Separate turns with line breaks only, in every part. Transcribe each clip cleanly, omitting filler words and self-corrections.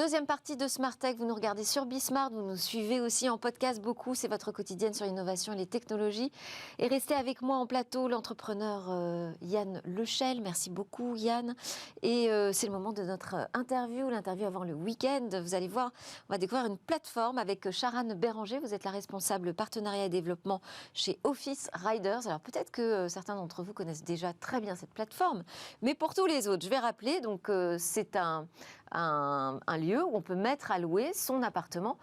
Deuxième partie de Smart Tech, vous nous regardez sur Bismart, vous nous suivez aussi en podcast beaucoup, c'est votre quotidienne sur l'innovation et les technologies. Et restez avec moi en plateau, l'entrepreneur Yann Lechel. Merci beaucoup Yann. Et c'est le moment de notre l'interview avant le week-end. Vous allez voir, on va découvrir une plateforme avec Sharan Béranger. Vous êtes la responsable partenariat et développement chez Office Riders. Alors peut-être que certains d'entre vous connaissent déjà très bien cette plateforme, mais pour tous les autres, je vais rappeler, donc c'est un lieu où on peut mettre à louer son appartement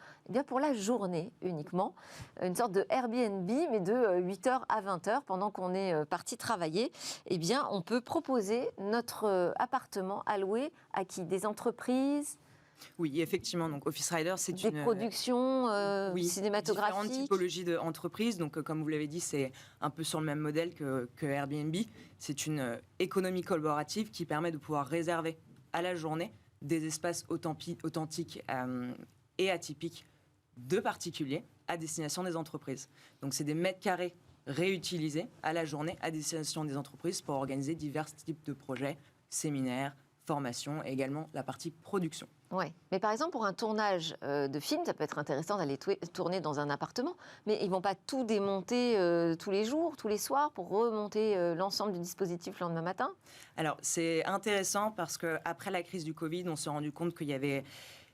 pour la journée uniquement. Une sorte de Airbnb, mais de 8h à 20h, pendant qu'on est parti travailler. On peut proposer notre appartement à louer à qui? Des entreprises?
Oui, effectivement. Donc, Office Riders, c'est
des productions cinématographiques.
Différentes typologies d'entreprises. Donc, comme vous l'avez dit, c'est un peu sur le même modèle que Airbnb. C'est une économie collaborative qui permet de pouvoir réserver à la journée des espaces authentiques et atypiques de particuliers à destination des entreprises. Donc, c'est des mètres carrés réutilisés à la journée à destination des entreprises pour organiser divers types de projets, séminaires, formations et également la partie production.
Oui, mais par exemple, pour un tournage de film, ça peut être intéressant d'aller tourner dans un appartement, mais ils ne vont pas tout démonter tous les jours, tous les soirs, pour remonter l'ensemble du dispositif le lendemain matin? Alors,
c'est intéressant parce qu'après la crise du Covid, on s'est rendu compte qu'il y avait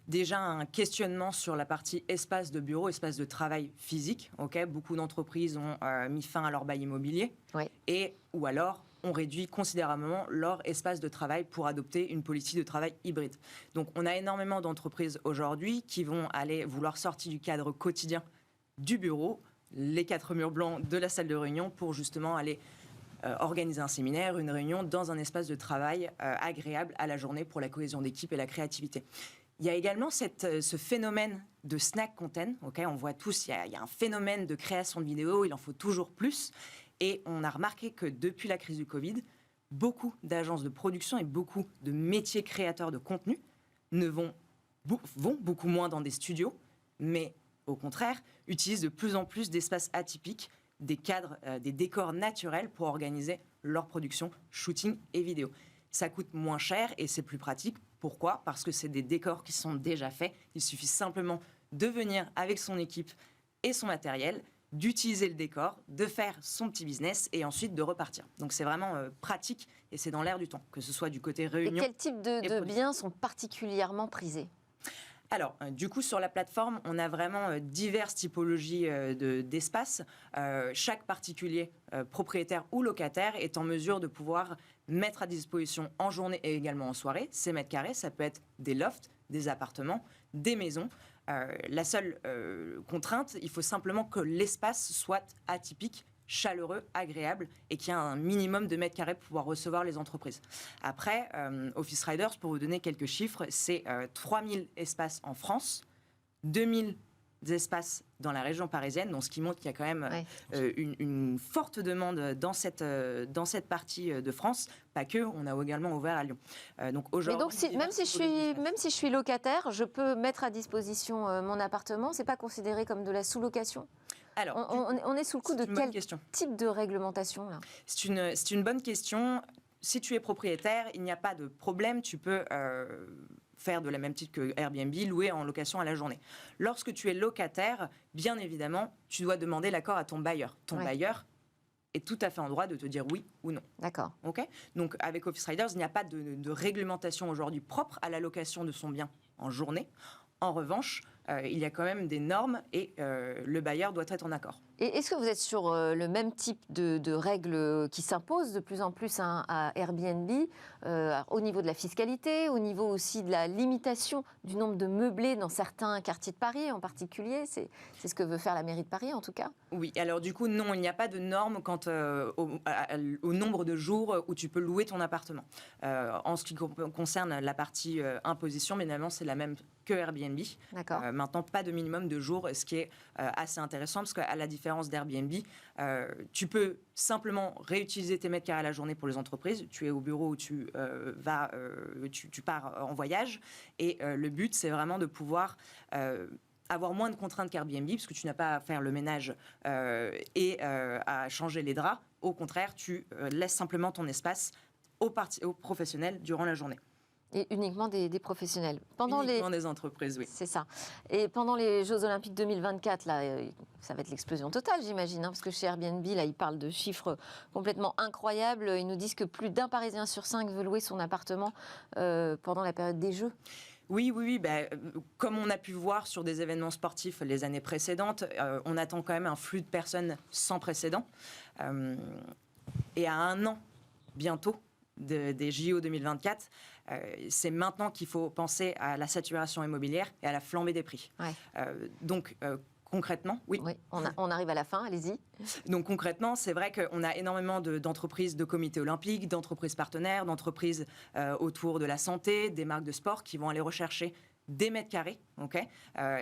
déjà un questionnement sur la partie espace de bureau, espace de travail physique. Beaucoup d'entreprises ont mis fin à leur bail immobilier, ou alors on réduit considérablement leur espace de travail pour adopter une politique de travail hybride. Donc on a énormément d'entreprises aujourd'hui qui vont aller vouloir sortir du cadre quotidien du bureau, les 4 murs blancs de la salle de réunion, pour justement aller organiser un séminaire, une réunion dans un espace de travail agréable à la journée pour la cohésion d'équipe et la créativité. Il y a également ce phénomène de snack content. On voit tous, il y a un phénomène de création de vidéos, il en faut toujours plus. Et on a remarqué que depuis la crise du Covid, beaucoup d'agences de production et beaucoup de métiers créateurs de contenu vont beaucoup moins dans des studios, mais au contraire, utilisent de plus en plus d'espaces atypiques, des cadres, des décors naturels pour organiser leur production, shooting et vidéo. Ça coûte moins cher et c'est plus pratique. Pourquoi ? Parce que c'est des décors qui sont déjà faits. Il suffit simplement de venir avec son équipe et son matériel, d'utiliser le décor, de faire son petit business et ensuite de repartir. Donc c'est vraiment pratique et c'est dans l'air du temps, que ce soit du côté réunion.
Et quel type de biens sont particulièrement prisés ?
Alors, du coup, sur la plateforme, on a vraiment diverses typologies d'espaces. Chaque particulier, propriétaire ou locataire, est en mesure de pouvoir mettre à disposition en journée et également en soirée ces mètres carrés. Ça peut être des lofts, des appartements, des maisons. La seule contrainte, il faut simplement que l'espace soit atypique, chaleureux, agréable et qu'il y ait un minimum de mètres carrés pour pouvoir recevoir les entreprises. Après, Office Riders, pour vous donner quelques chiffres, c'est 3000 espaces en France, 2000 espaces dans la région parisienne, donc ce qui montre qu'il y a quand même une forte demande dans cette partie de France. Pas que, on a également ouvert à Lyon.
Donc même si je suis locataire, je peux mettre à disposition mon appartement. C'est pas considéré comme de la sous-location ? Alors, on est sous le coup de quel type de réglementation là ?
C'est une bonne question. Si tu es propriétaire, il n'y a pas de problème. Tu peux faire de la même type que Airbnb, louer en location à la journée. Lorsque tu es locataire, bien évidemment, tu dois demander l'accord à ton bailleur. Ton bailleur est tout à fait en droit de te dire oui ou non.
D'accord.
Donc, avec Office Riders, il n'y a pas de réglementation aujourd'hui propre à la location de son bien en journée. En revanche, il y a quand même des normes et le bailleur doit être en accord.
Et est-ce que vous êtes sur le même type de règles qui s'imposent de plus en plus à Airbnb au niveau de la fiscalité, au niveau aussi de la limitation du nombre de meublés dans certains quartiers de Paris en particulier ? C'est ce que veut faire la mairie de Paris en tout cas ?
Oui, alors du coup non, il n'y a pas de normes quant au nombre de jours où tu peux louer ton appartement. En ce qui concerne la partie imposition, bien évidemment c'est la même que Airbnb.
D'accord.
Maintenant, pas de minimum de jours, ce qui est assez intéressant parce qu'à la différence d'Airbnb, tu peux simplement réutiliser tes mètres carrés à la journée pour les entreprises. Tu es au bureau où tu pars en voyage et le but, c'est vraiment de pouvoir avoir moins de contraintes qu'Airbnb parce que tu n'as pas à faire le ménage et à changer les draps. Au contraire, tu laisses simplement ton espace aux professionnels durant la journée.
Et uniquement des professionnels.
Uniquement des entreprises, oui.
C'est ça. Et pendant les Jeux Olympiques 2024, là, ça va être l'explosion totale, j'imagine, hein, parce que chez Airbnb, là, ils parlent de chiffres complètement incroyables. Ils nous disent que plus d'un Parisien sur 5 veut louer son appartement pendant la période des Jeux.
Oui. Comme on a pu voir sur des événements sportifs les années précédentes, on attend quand même un flux de personnes sans précédent. Et à un an, bientôt, des JO 2024, c'est maintenant qu'il faut penser à la saturation immobilière et à la flambée des prix.
Ouais.
Donc, concrètement, oui.
On arrive à la fin, allez-y.
Donc concrètement, c'est vrai qu'on a énormément d'entreprises de comités olympiques, d'entreprises partenaires, d'entreprises autour de la santé, des marques de sport qui vont aller rechercher des mètres carrés,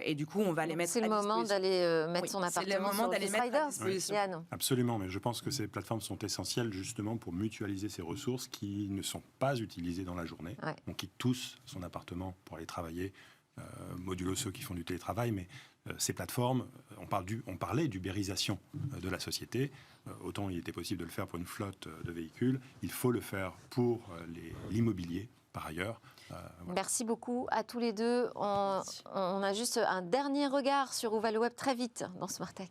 et du coup, on va les mettre à disposition.
C'est le moment d'aller mettre son appartement
c'est le moment d'aller mettre à disposition.
Absolument, mais je pense que ces plateformes sont essentielles justement pour mutualiser ces ressources qui ne sont pas utilisées dans la journée.
Ouais.
On quitte tous son appartement pour aller travailler, modulo ceux qui font du télétravail, mais ces plateformes, on parlait d'ubérisation de la société. Autant il était possible de le faire pour une flotte de véhicules, il faut le faire pour l'immobilier par ailleurs.
Voilà. Merci beaucoup à tous les deux. On a juste un dernier regard sur où va le web très vite dans Smart Tech.